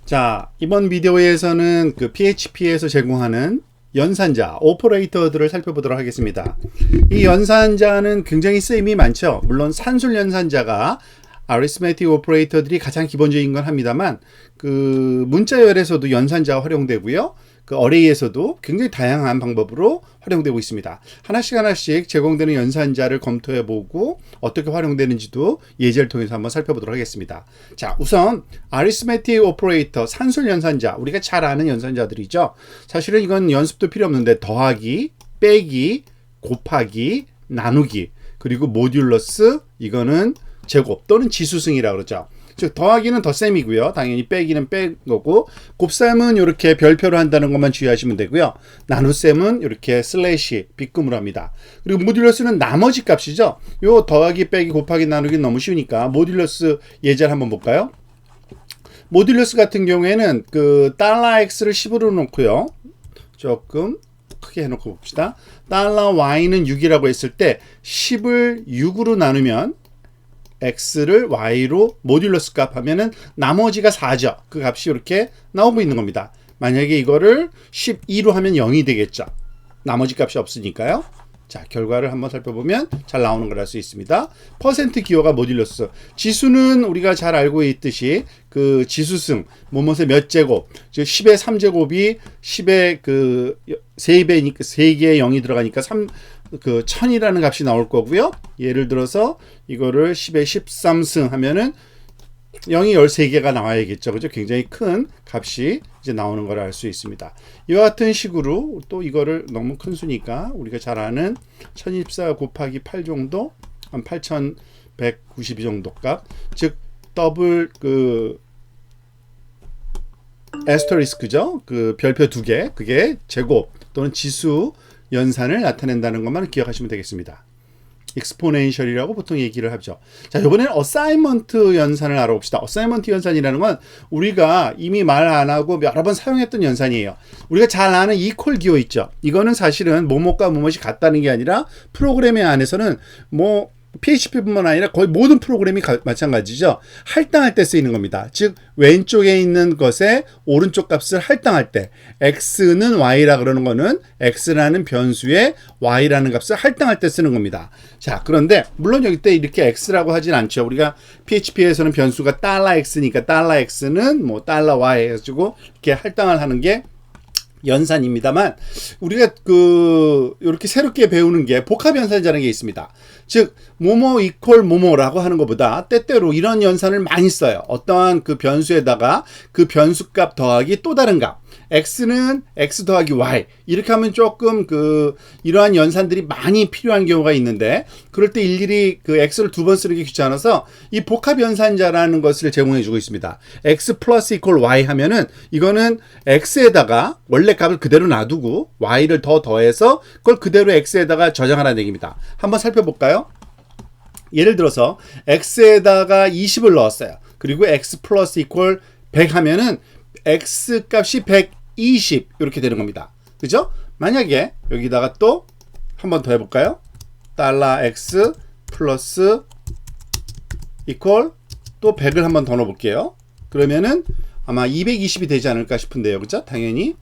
자, 이번 비디오에서는 그 PHP에서 제공하는 연산자, 오퍼레이터들을 살펴보도록 하겠습니다. 이 연산자는 굉장히 쓰임이 많죠. 물론 산술 연산자가 arithmetic 오퍼레이터들이 가장 기본적인 건 합니다만, 그 문자열에서도 연산자가 활용되고요. 그 어레이에서도 굉장히 다양한 방법으로 활용되고 있습니다. 하나씩 제공되는 연산자를 검토해보고 어떻게 활용되는지도 예제를 통해서 한번 살펴보도록 하겠습니다. 자, 우선 arithmetic operator, 산술 연산자, 우리가 잘 아는 연산자들이죠. 사실은 이건 연습도 필요 없는데 더하기, 빼기, 곱하기, 나누기, 그리고 모듈러스, 이거는 제곱 또는 지수승이라고 그러죠. 즉 더하기는 덧셈이고요. 당연히 빼기는 뺀 거고, 곱셈은 이렇게 별표로 한다는 것만 주의하시면 되고요. 나눗셈은 이렇게 슬래시 빗금으로 합니다. 그리고 모듈러스는 나머지 값이죠. 요 더하기, 빼기, 곱하기, 나누기는 너무 쉬우니까 모듈러스 예제를 한번 볼까요? 모듈러스 같은 경우에는 그 $x를 10으로 놓고요. 조금 크게 해놓고 봅시다. $y는 6이라고 했을 때 10을 6으로 나누면 x를 y로 모듈러스 값 하면은 나머지가 4죠. 그 값이 이렇게 나오고 있는 겁니다. 만약에 이거를 12로 하면 0이 되겠죠. 나머지 값이 없으니까요. 자, 결과를 한번 살펴보면 잘 나오는 걸 알 수 있습니다. 퍼센트 기호가 모듈러스. 지수는 우리가 잘 알고 있듯이 그 지수승, 뭐뭐의 몇 제곱, 즉 10의 3제곱이 10의 그 3배니까 3개의 0이 들어가니까 1000이라는 값이 나올 거고요. 예를 들어서 이거를 10의 13승 하면은 0이 13개가 나와야겠죠. 그죠? 굉장히 큰 값이 이제 나오는 걸 알 수 있습니다. 이와 같은 식으로 또 이거를 너무 큰 수니까 우리가 잘 아는 1024 곱하기 8 정도, 한 8192 정도 값, 즉 더블 그 에스터리스크죠. 그 별표 2개, 그게 제곱 또는 지수 연산을 나타낸다는 것만 기억하시면 되겠습니다. exponential이라고 보통 얘기를 하죠. 자, 이번에는 assignment 연산을 알아봅시다. assignment 연산이라는 건 우리가 이미 말 안 하고 여러 번 사용했던 연산이에요. 우리가 잘 아는 equal 기호 있죠. 이거는 사실은 뭐뭐과 뭐뭐이 같다는 게 아니라 프로그램의 안에서는 뭐 PHP뿐만 아니라 거의 모든 프로그램이 마찬가지죠. 할당할 때 쓰이는 겁니다. 즉 왼쪽에 있는 것에 오른쪽 값을 할당할 때, x는 y라 그러는 거는 x라는 변수에 y라는 값을 할당할 때 쓰는 겁니다. 자, 그런데 물론 여기 때 이렇게 x라고 하진 않죠. 우리가 PHP에서는 변수가 $x니까 $x는 뭐 $y 해가지고 이렇게 할당을 하는 게 연산입니다만, 우리가 이렇게 새롭게 배우는 게 복합 연산이라는 게 있습니다. 즉 뭐뭐 이퀄 뭐뭐라고 하는 것보다 때때로 이런 연산을 많이 써요. 어떠한 그 변수에다가 그 변수값 더하기 또 다른 값, x는 x 더하기 y, 이렇게 하면 조금 이러한 연산들이 많이 필요한 경우가 있는데, 그럴 때 일일이 그 x를 두 번 쓰는 게 귀찮아서 이 복합 연산자라는 것을 제공해 주고 있습니다. x 플러스 이퀄 y 하면은 이거는 x에다가 원래 값을 그대로 놔두고 y를 더 더해서 그걸 그대로 x에다가 저장하라는 얘기입니다. 한번 살펴볼까요? 예를 들어서 x에다가 20을 넣었어요. 그리고 x 플러스 이퀄 100 하면은 x 값이 120 이렇게 되는 겁니다. 그죠? 만약에 여기다가 또 한 번 더 해볼까요? $x 플러스 이퀄 또 100을 한 번 더 넣어볼게요. 그러면은 아마 220이 되지 않을까 싶은데요. 그죠? 당연히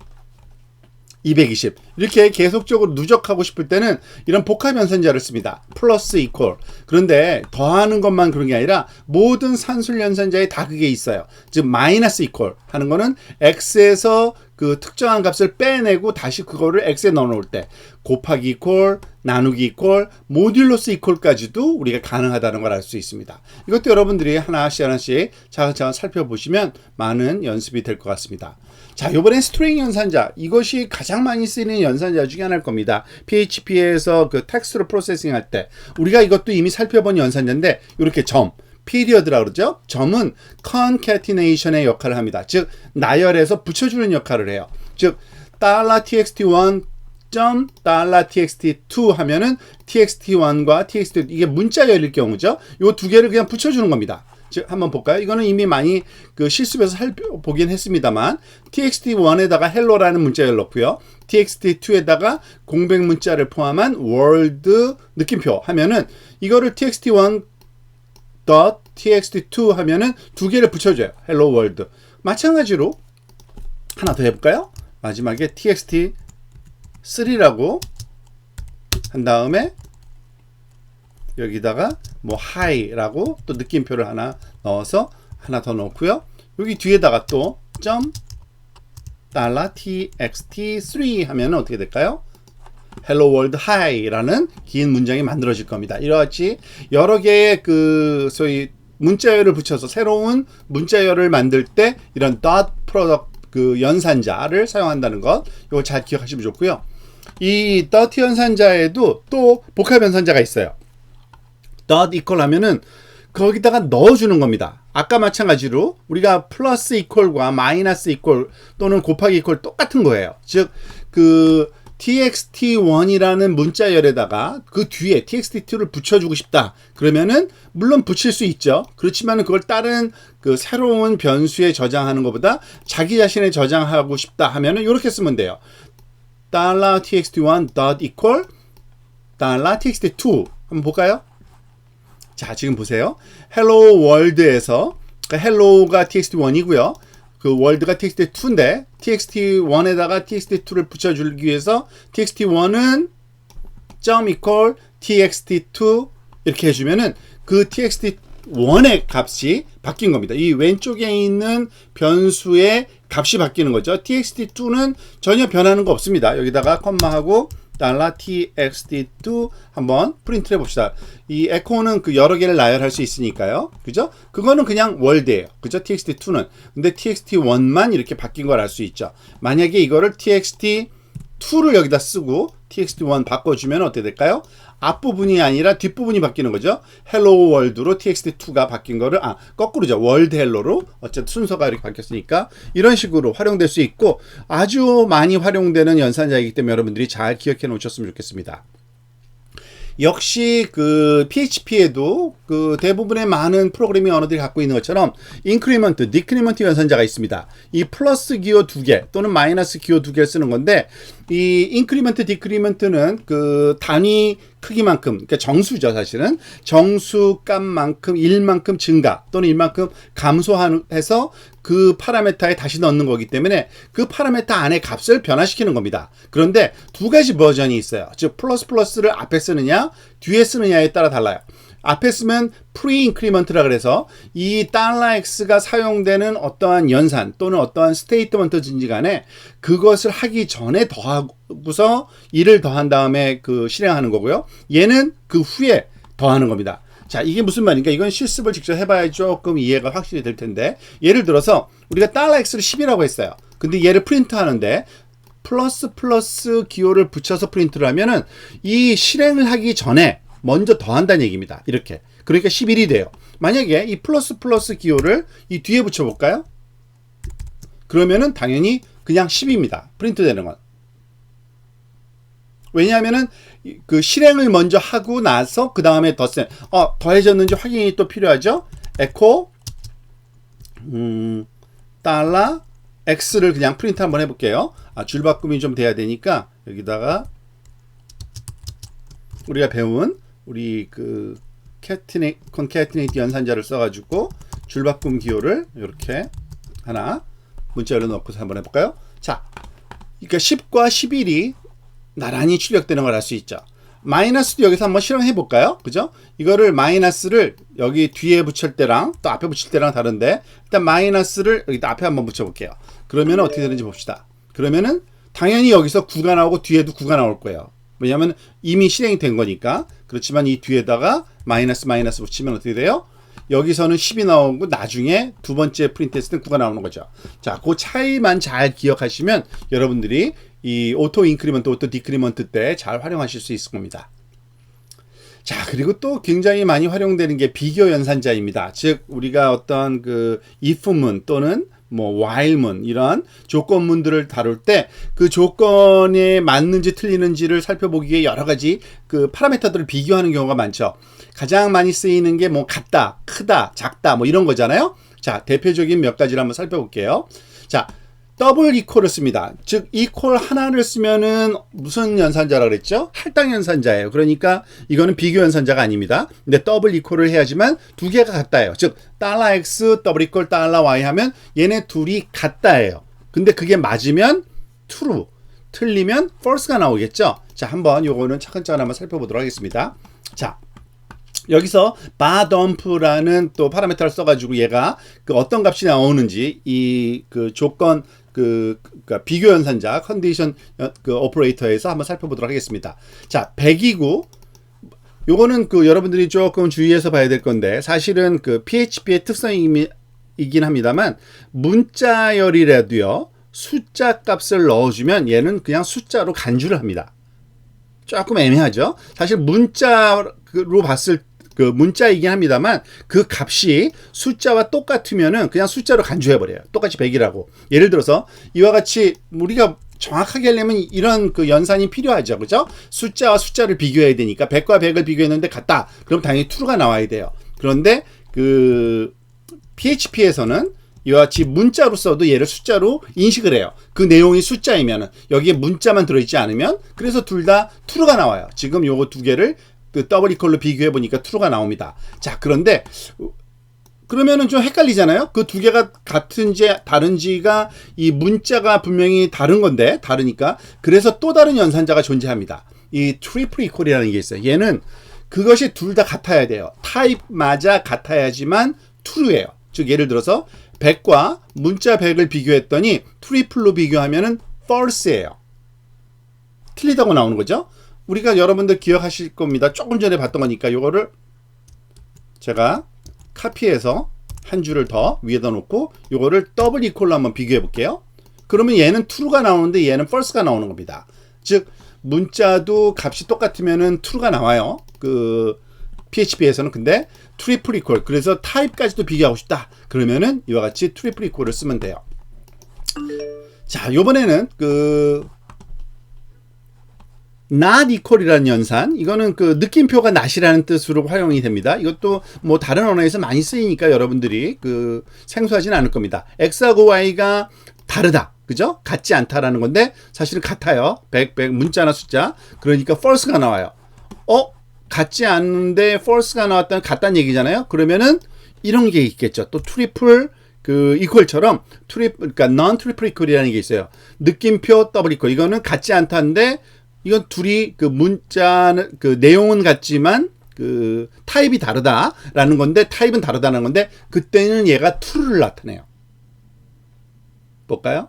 220. 이렇게 계속적으로 누적하고 싶을 때는 이런 복합 연산자를 씁니다. 플러스 이퀄. 그런데 더하는 것만 그런 게 아니라 모든 산술 연산자에 다 그게 있어요. 즉 마이너스 이퀄 하는 거는 x에서 그 특정한 값을 빼내고 다시 그거를 x에 넣어 놓을 때, 곱하기 이퀄, 나누기 이퀄, 모듈러스 이퀄까지도 우리가 가능하다는 걸 알 수 있습니다. 이것도 여러분들이 하나씩 차근차근 살펴보시면 많은 연습이 될 것 같습니다. 자, 이번엔 스트링 연산자, 이것이 가장 많이 쓰이는 연산자 중에 하나일 겁니다. PHP에서 그 텍스트로 프로세싱 할 때 우리가 이것도 이미 살펴본 연산자인데, 이렇게 점, 피리어드라고 그러죠. 점은 concatenation의 역할을 합니다. 즉 나열해서 붙여주는 역할을 해요. 즉 $txt1 $txt2 하면은 txt1과 txt2, 이게 문자열일 경우죠. 요 두 개를 그냥 붙여주는 겁니다. 즉 한번 볼까요? 이거는 이미 많이 그 실습에서 살펴보긴 했습니다만, txt1에다가 hello라는 문자열 넣고요, txt2에다가 공백 문자를 포함한 world 느낌표 하면은 이거를 txt1 txt2 하면은 두 개를 붙여줘요. hello world. 마찬가지로 하나 더 해볼까요? 마지막에 txt3라고 한 다음에 여기다가 뭐 high라고 또 느낌표를 하나 넣어서 하나 더 넣고요. 여기 뒤에다가 또 $txt3 하면 어떻게 될까요? Hello World Hi라는 긴 문장이 만들어질 겁니다. 이렇게 여러 개의 그 소위 문자열을 붙여서 새로운 문자열을 만들 때 이런 dot product 그 연산자를 사용한다는 것, 이걸 잘 기억하시면 좋고요. 이 dot 연산자에도 또 복합 연산자가 있어요. dot equal 하면은 거기다가 넣어주는 겁니다. 아까 마찬가지로 우리가 플러스 이퀄과 마이너스 이퀄 또는 곱하기 이퀄 똑같은 거예요. 즉 그 txt1이라는 문자열에다가 그 뒤에 txt2를 붙여주고 싶다. 그러면은 물론 붙일 수 있죠. 그렇지만 그걸 다른 그 새로운 변수에 저장하는 것보다 자기 자신에 저장하고 싶다 하면은 이렇게 쓰면 돼요. $txt1 dot equal $txt2 한번 볼까요? 자, 지금 보세요. hello world에서 hello가 txt1이고요. 그 world가 txt2인데 txt1에다가 txt2를 붙여주기 위해서 txt1은 equal txt2 이렇게 해주면은 그 txt1의 값이 바뀐 겁니다. 이 왼쪽에 있는 변수의 값이 바뀌는 거죠. txt2는 전혀 변하는 거 없습니다. 여기다가 컴마하고 $txt2 한번 프린트 해봅시다. 이 에코는 그 여러 개를 나열할 수 있으니까요. 그죠? 그거는 그냥 월드예요. 그죠? txt2는. 근데 txt1만 이렇게 바뀐 걸 알 수 있죠. 만약에 이거를 txt2를 여기다 쓰고 txt1 바꿔주면 어떻게 될까요? 앞부분이 아니라 뒷부분이 바뀌는 거죠. hello world로 txt2가 바뀐 거를 거꾸로죠. world hello로 어쨌든 순서가 이렇게 바뀌었으니까 이런 식으로 활용될 수 있고 아주 많이 활용되는 연산자이기 때문에 여러분들이 잘 기억해 놓으셨으면 좋겠습니다. 역시 그 PHP에도 그 대부분의 많은 프로그래밍 언어들이 갖고 있는 것처럼 인크리먼트, 디크리먼트 연산자가 있습니다. 이 플러스 기호 2개 또는 마이너스 기호 2개를 쓰는 건데 이 인크리먼트, 디크리먼트는 그 단위 크기만큼, 그러니까 정수죠, 사실은. 정수 값만큼 1만큼 증가 또는 1만큼 감소해서 그 파라메타에 다시 넣는 거기 때문에 그 파라메타 안에 값을 변화시키는 겁니다. 그런데 두 가지 버전이 있어요. 즉 플러스를 앞에 쓰느냐 뒤에 쓰느냐에 따라 달라요. 앞에 쓰면 pre-increment라 그래서 이 $x가 사용되는 어떠한 연산 또는 어떠한 스테이트먼트든지 간에 그것을 하기 전에 더하고서 1을 더한 다음에 그 실행하는 거고요. 얘는 그 후에 더하는 겁니다. 자, 이게 무슨 말인가? 이건 실습을 직접 해봐야 조금 이해가 확실히 될 텐데 예를 들어서 우리가 $x를 10이라고 했어요. 근데 얘를 프린트 하는데 플러스 기호를 붙여서 프린트를 하면은 이 실행을 하기 전에 먼저 더한다는 얘기입니다. 이렇게. 그러니까 11이 돼요. 만약에 이 플러스 기호를 이 뒤에 붙여볼까요? 그러면은 당연히 그냥 10입니다. 프린트 되는 건. 왜냐하면은 그 실행을 먼저 하고 나서 그 다음에 더해졌는지 확인이 또 필요하죠. 에코 달러 x를 그냥 프린트 한번 해볼게요. 줄바꿈이 좀 돼야 되니까 여기다가 우리가 배운 우리 그 concatenate 연산자를 써가지고 줄바꿈 기호를 이렇게 하나 문자열로 넣고서 한번 해볼까요? 자, 그러니까 10과 11이 나란히 출력되는 걸 알 수 있죠. 마이너스도 여기서 한번 실행해 볼까요? 그죠? 이거를 마이너스를 여기 뒤에 붙일 때랑 또 앞에 붙일 때랑 다른데 일단 마이너스를 여기 앞에 한번 붙여 볼게요. 그러면 어떻게 되는지 봅시다. 그러면은 당연히 여기서 9가 나오고 뒤에도 9가 나올 거예요. 왜냐하면 이미 실행이 된 거니까. 그렇지만 이 뒤에다가 마이너스 붙이면 어떻게 돼요? 여기서는 10이 나오고 나중에 두 번째 프린트 했을 때 9가 나오는 거죠. 자, 그 차이만 잘 기억하시면 여러분들이 이 오토 인크리먼트, 오토 디크리먼트 때 잘 활용하실 수 있을 겁니다. 자, 그리고 또 굉장히 많이 활용되는 게 비교 연산자입니다. 즉 우리가 어떤 그 if문 또는 뭐 while문 이런 조건문들을 다룰 때 그 조건에 맞는지 틀리는지를 살펴보기 위해 여러 가지 그 파라미터들을 비교하는 경우가 많죠. 가장 많이 쓰이는 게 뭐 같다, 크다, 작다 뭐 이런 거잖아요. 자, 대표적인 몇 가지를 한번 살펴볼게요. 자, 더블 이퀄을 씁니다. 즉 이퀄 하나를 쓰면은 무슨 연산자라 그랬죠? 할당 연산자예요. 그러니까 이거는 비교 연산자가 아닙니다. 근데 더블 이퀄을 해야지만 두 개가 같다예요. 즉 $x 더블 이퀄 $y 하면 얘네 둘이 같다예요. 근데 그게 맞으면 true, 틀리면 false가 나오겠죠. 자, 한번 요거는 차근차근 한번 살펴보도록 하겠습니다. 자, 여기서 바덤프라는 또 파라미터를 써가지고 얘가 그 어떤 값이 나오는지 이 그 조건 그러니까 비교 연산자 컨디션 그 오퍼레이터에서 한번 살펴보도록 하겠습니다. 자, 100이고 요거는 그 여러분들이 조금 주의해서 봐야 될 건데 사실은 그 PHP의 특성이긴 합니다만 문자열이라도요 숫자 값을 넣어주면 얘는 그냥 숫자로 간주를 합니다. 조금 애매하죠. 사실 문자로 봤을 그 문자이긴 합니다만 그 값이 숫자와 똑같으면은 그냥 숫자로 간주해버려요. 똑같이 100이라고. 예를 들어서 이와 같이 우리가 정확하게 하려면 이런 그 연산이 필요하죠. 그죠? 숫자와 숫자를 비교해야 되니까 100과 100을 비교했는데 같다. 그럼 당연히 true가 나와야 돼요. 그런데 그 PHP에서는 이와 같이 문자로 써도 얘를 숫자로 인식을 해요. 그 내용이 숫자이면은 여기에 문자만 들어있지 않으면 그래서 둘 다 true가 나와요. 지금 요거 두 개를 그 더블 이퀄로 비교해 보니까 true가 나옵니다. 자, 그런데 그러면은 좀 헷갈리잖아요. 그 두 개가 같은지 다른지가 이 문자가 분명히 다른 건데 다르니까 그래서 또 다른 연산자가 존재합니다. 이 트리플 이퀄이라는 게 있어요. 얘는 그것이 둘 다 같아야 돼요. 타입마저 같아야지만 true예요. 즉 예를 들어서 100과 문자 100을 비교했더니 트리플로 비교하면은 false예요. 틀리다고 나오는 거죠. 우리가 여러분들 기억하실 겁니다. 조금 전에 봤던 거니까 요거를 제가 카피해서 한 줄을 더 위에다 놓고 요거를 더블 이퀄로 한번 비교해 볼게요. 그러면 얘는 true가 나오는데 얘는 false가 나오는 겁니다. 즉 문자도 값이 똑같으면은 true가 나와요. 그 PHP에서는. 근데 트리플 이퀄, 그래서 타입까지도 비교하고 싶다. 그러면은 이와 같이 트리플 이퀄을 쓰면 돼요. 자, 요번에는 그 not equal이라는 연산, 이거는 그 느낌표가 not이라는 뜻으로 활용이 됩니다. 이것도 뭐 다른 언어에서 많이 쓰이니까 여러분들이 그 생소하지는 않을 겁니다. x하고 y가 다르다, 그죠? 같지 않다라는 건데 사실은 같아요. 100 문자나 숫자. 그러니까 false가 나와요. 같지 않은데 false가 나왔다는 같다는 얘기잖아요. 그러면은 이런 게 있겠죠. 또 트리플 그 이퀄처럼 그러니까 non triple equal이라는 게 있어요. 느낌표 더블 이퀄. 이거는 같지 않다는데 이건 둘이 그 문자는 그 내용은 같지만 그 타입이 다르다라는 건데, 타입은 다르다는 건데 그때는 얘가 true를 나타내요. 볼까요?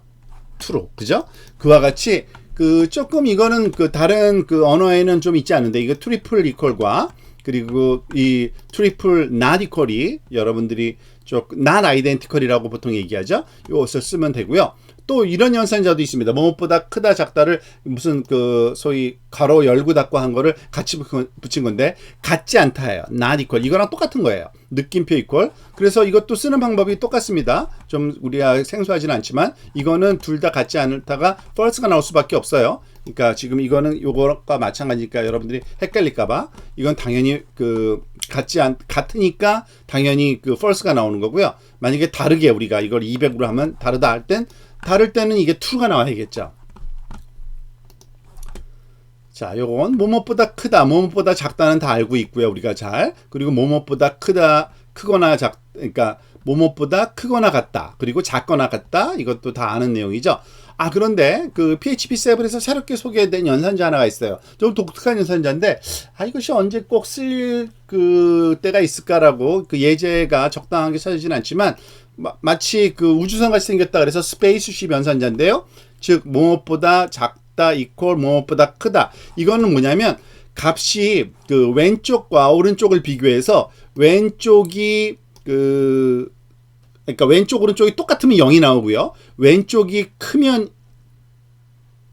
true. 그죠? 그와 같이 그 조금 이거는 그 다른 그 언어에는 좀 있지 않은데 이거 트리플 이퀄과 그리고 이 트리플 not equal이 여러분들이 조금 not identical이라고 보통 얘기하죠. 이것을 쓰면 되고요. 또 이런 연산자도 있습니다. 뭐뭇보다 크다 작다를 무슨 그 소위 가로 열고 닫고 한 거를 같이 붙인 건데 같지 않다예요. not equal. 이거랑 똑같은 거예요. 느낌표 equal. 그래서 이것도 쓰는 방법이 똑같습니다. 좀 우리가 생소하지는 않지만 이거는 둘 다 같지 않다가 false가 나올 수밖에 없어요. 그러니까 지금 이거는 요거과 마찬가지니까 여러분들이 헷갈릴까봐 이건 당연히 그 같으니까 당연히 그 false가 나오는 거고요. 만약에 다르게 우리가 이걸 200으로 하면 다르다 할 땐 다를 때는 이게 true가 나와야겠죠. 자, 요건 뭐뭇보다 크다, 뭐뭇보다 작다는 다 알고 있고요. 우리가 잘. 그리고 뭐뭇보다 크거나 그러니까 뭐뭇보다 크거나 같다. 그리고 작거나 같다. 이것도 다 아는 내용이죠. 아, 그런데 그 PHP7에서 새롭게 소개된 연산자 하나가 있어요. 좀 독특한 연산자인데, 이것이 언제 꼭 쓸 그 때가 있을까라고 그 예제가 적당하게 찾아지진 않지만, 마치 그 우주선 같이 생겼다 그래서 스페이스쉽 연산자인데요. 즉, 무엇보다 작다, 이퀄, 무엇보다 크다. 이거는 뭐냐면, 값이 그 왼쪽과 오른쪽을 비교해서 왼쪽이 그러니까 왼쪽 오른쪽이 똑같으면 0이 나오고요. 왼쪽이 크면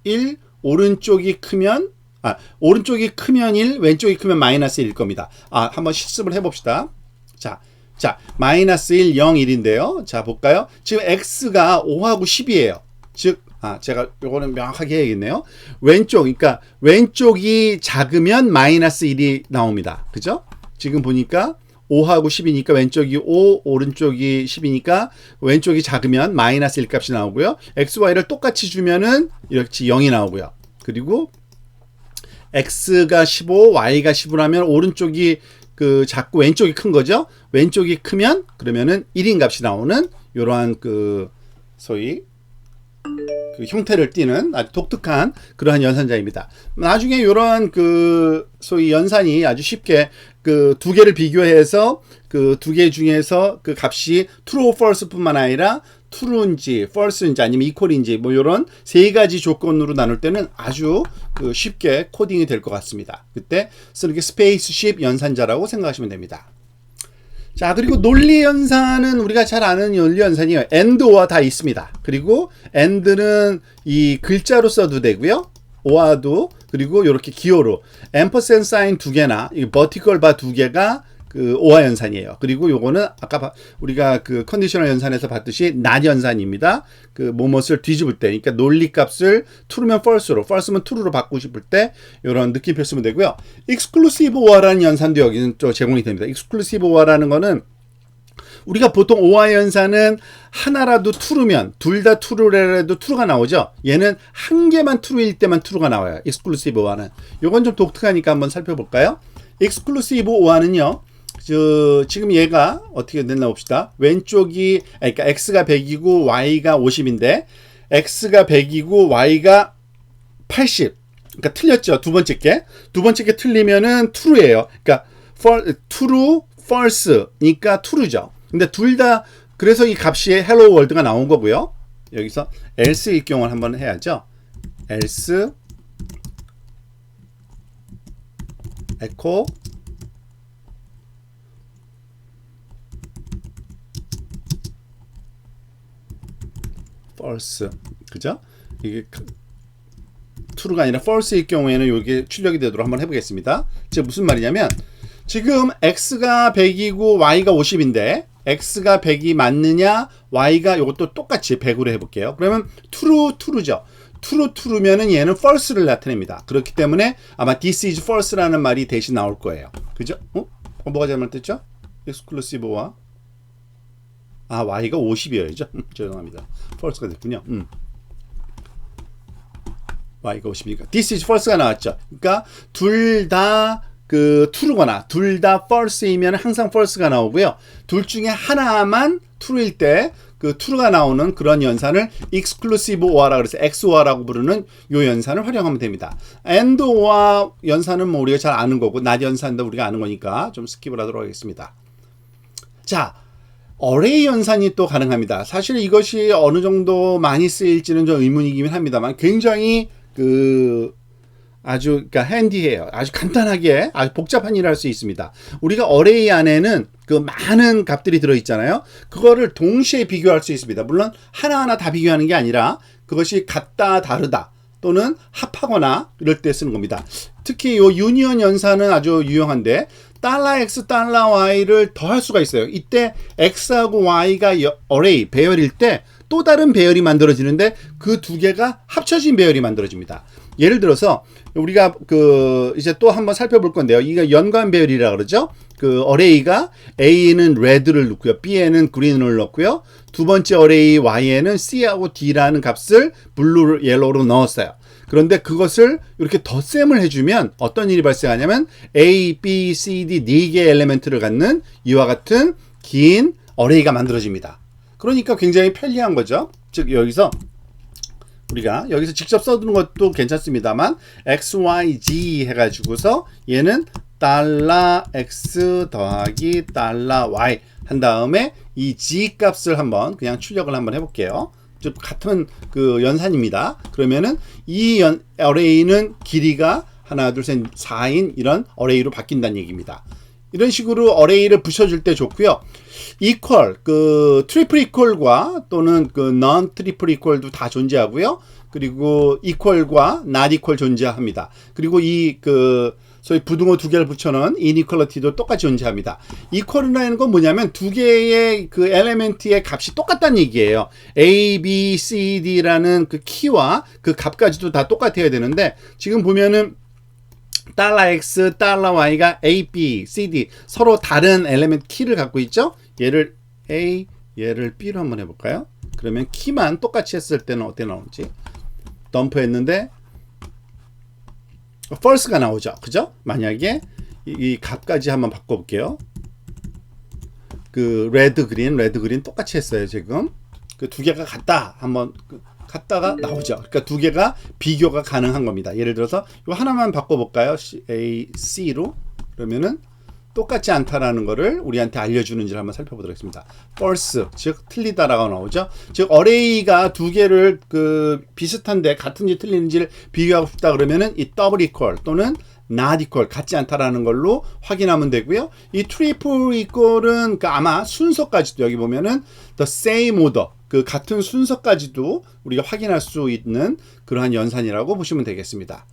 1, 오른쪽이 크면 오른쪽이 크면 1, 왼쪽이 크면 마이너스 1일 겁니다. 한번 실습을 해봅시다. 자, 마이너스 1, 0, 1인데요. 자, 볼까요? 지금 x가 5하고 10이에요. 즉, 제가 요거는 명확하게 해야겠네요. 그러니까 왼쪽이 작으면 마이너스 1이 나옵니다. 그죠? 지금 보니까 5하고 10이니까 왼쪽이 5, 오른쪽이 10이니까 왼쪽이 작으면 마이너스 1 값이 나오고요. x, y를 똑같이 주면은 이렇게 0이 나오고요. 그리고 x가 15, y가 15라면 오른쪽이 그 작고 왼쪽이 큰 거죠. 왼쪽이 크면 그러면은 1인 값이 나오는 이러한 그 소위 그 형태를 띠는 아주 독특한 그러한 연산자입니다. 나중에 이러한 그 소위 연산이 아주 쉽게 그 두 개를 비교해서 그 두 개 중에서 그 값이 true, false뿐만 아니라 true인지 false인지 아니면 equal인지 뭐 이런 세 가지 조건으로 나눌 때는 아주 그 쉽게 코딩이 될 것 같습니다. 그때 쓰는 게 스페이스쉽 연산자라고 생각하시면 됩니다. 자, 그리고 논리 연산은 우리가 잘 아는 논리 연산이요. and, or와 다 있습니다. 그리고 and는 이 글자로 써도 되고요. or도 그리고 이렇게 기호로 ampersand 사인 두 개나 이 vertical 바 두 개가 그 or 연산이에요. 그리고 요거는 아까 우리가 그 컨디셔널 연산에서 봤듯이 not 연산입니다. 그 뭐뭇을 뒤집을 때, 그러니까 논리 값을 true면 false로, false면 true로 바꾸고 싶을 때 이런 느낌표 쓰면 되고요. exclusive or라는 연산도 여기는 또 제공이 됩니다. exclusive or라는 거는 우리가 보통 or 연산은 하나라도 true면 둘 다 true라도 true가 나오죠. 얘는 한 개만 true일 때만 true가 나와요. exclusive or는. 요건 좀 독특하니까 한번 살펴볼까요? exclusive or는요. 지금 얘가 어떻게 됐나 봅시다. 왼쪽이 그러니까 x가 100이고 y가 50인데 x가 100이고 y가 80. 그러니까 틀렸죠. 두 번째 게 틀리면은 true예요. 그러니까 true, false니까 true죠. 근데 둘 다 그래서 이 값이 hello world가 나온 거고요. 여기서 else일 경우를 한번 해야죠. else echo false. 그죠? 이게 true가 아니라 false일 경우에는 이게 출력이 되도록 한번 해보겠습니다. 즉 무슨 말이냐면 지금 x가 100이고 y가 50인데 x가 100이 맞느냐 y가 이것도 똑같이 100으로 해볼게요. 그러면 true죠. true면은 얘는 false를 나타냅니다. 그렇기 때문에 아마 this is false라는 말이 대신 나올 거예요. 그죠? 뭐가 잘못됐죠? exclusive와 y가 50이어야죠. 죄송합니다. false가 됐군요. y가 50이니까 this is false가 나왔죠. 그러니까 둘 다 그 true거나 둘 다 false이면 항상 false가 나오고요. 둘 중에 하나만 true일 때 그 true가 나오는 그런 연산을 exclusive or라고 그래서 XOR라고 부르는 요 연산을 활용하면 됩니다. and or 연산은 뭐 우리가 잘 아는 거고 not 연산도 우리가 아는 거니까 좀 스킵을 하도록 하겠습니다. 자, array 연산이 또 가능합니다. 사실 이것이 어느 정도 많이 쓰일지는 좀 의문이긴 합니다만 굉장히 아주 그러니까 핸디해요. 아주 간단하게 아주 복잡한 일을 할 수 있습니다. 우리가 array 안에는 그 많은 값들이 들어있잖아요. 그거를 동시에 비교할 수 있습니다. 물론 하나하나 다 비교하는 게 아니라 그것이 같다 다르다 또는 합하거나 이럴 때 쓰는 겁니다. 특히 요 유니언 연산은 아주 유용한데 $x, $y를 더할 수가 있어요. 이때 x하고 y가 array 배열일 때 또 다른 배열이 만들어지는데 그 두 개가 합쳐진 배열이 만들어집니다. 예를 들어서 우리가 이제 또 한번 살펴볼 건데요. 이게 연관 배열이라 그러죠. 그 array가 A는 red를 넣고요. B에는 green을 넣고요. 두 번째 array Y에는 C하고 D라는 값을 blue, yellow로 넣었어요. 그런데 그것을 이렇게 덧셈을 해주면 어떤 일이 발생하냐면 A, B, C, D 네 개의 엘리멘트를 갖는 이와 같은 긴 array가 만들어집니다. 그러니까 굉장히 편리한 거죠. 즉 여기서 우리가 여기서 직접 써두는 것도 괜찮습니다만 x, y, z 해가지고서 얘는 $x 더하기 $y 한 다음에 이 z 값을 한번 그냥 출력을 한번 해볼게요. 즉 같은 그 연산입니다. 그러면은 이 array는 길이가 하나, 둘, 셋, 4인 이런 array로 바뀐다는 얘기입니다. 이런 식으로 array를 붙여줄 때 좋고요. equal, 그 triple equal과 또는 그 non triple equal도 다 존재하고요. 그리고 equal과 not equal 존재합니다. 그리고 이 소위 부등호 두 개를 붙여놓은 inequality도 똑같이 존재합니다. equal이라는 건 뭐냐면 두 개의 그 엘리멘트의 값이 똑같다는 얘기예요. A, B, C, D라는 그 키와 그 값까지도 다 똑같아야 되는데 지금 보면은 $x, $y가 A, B, C, D 서로 다른 엘리멘트 키를 갖고 있죠. 얘를 A, 얘를 B로 한번 해볼까요? 그러면 키만 똑같이 했을 때는 어떻게 나오는지 덤프 했는데 false가 나오죠. 그죠? 만약에 이 값까지 한번 바꿔볼게요. 그 레드 그린 똑같이 했어요. 지금 그 두 개가 같다 한번 같다가 나오죠. 그러니까 두 개가 비교가 가능한 겁니다. 예를 들어서 이거 하나만 바꿔볼까요? A, C로 그러면은 똑같지 않다라는 거를 우리한테 알려주는지를 한번 살펴보도록 하겠습니다. false, 즉 틀리다라고 나오죠. 즉 array가 두 개를 그 비슷한데 같은지 틀리는지를 비교하고 싶다 그러면은 이 double equal 또는 not equal 같지 않다라는 걸로 확인하면 되고요. 이 triple equal은 그 아마 순서까지도 여기 보면은 the same order 그 같은 순서까지도 우리가 확인할 수 있는 그러한 연산이라고 보시면 되겠습니다.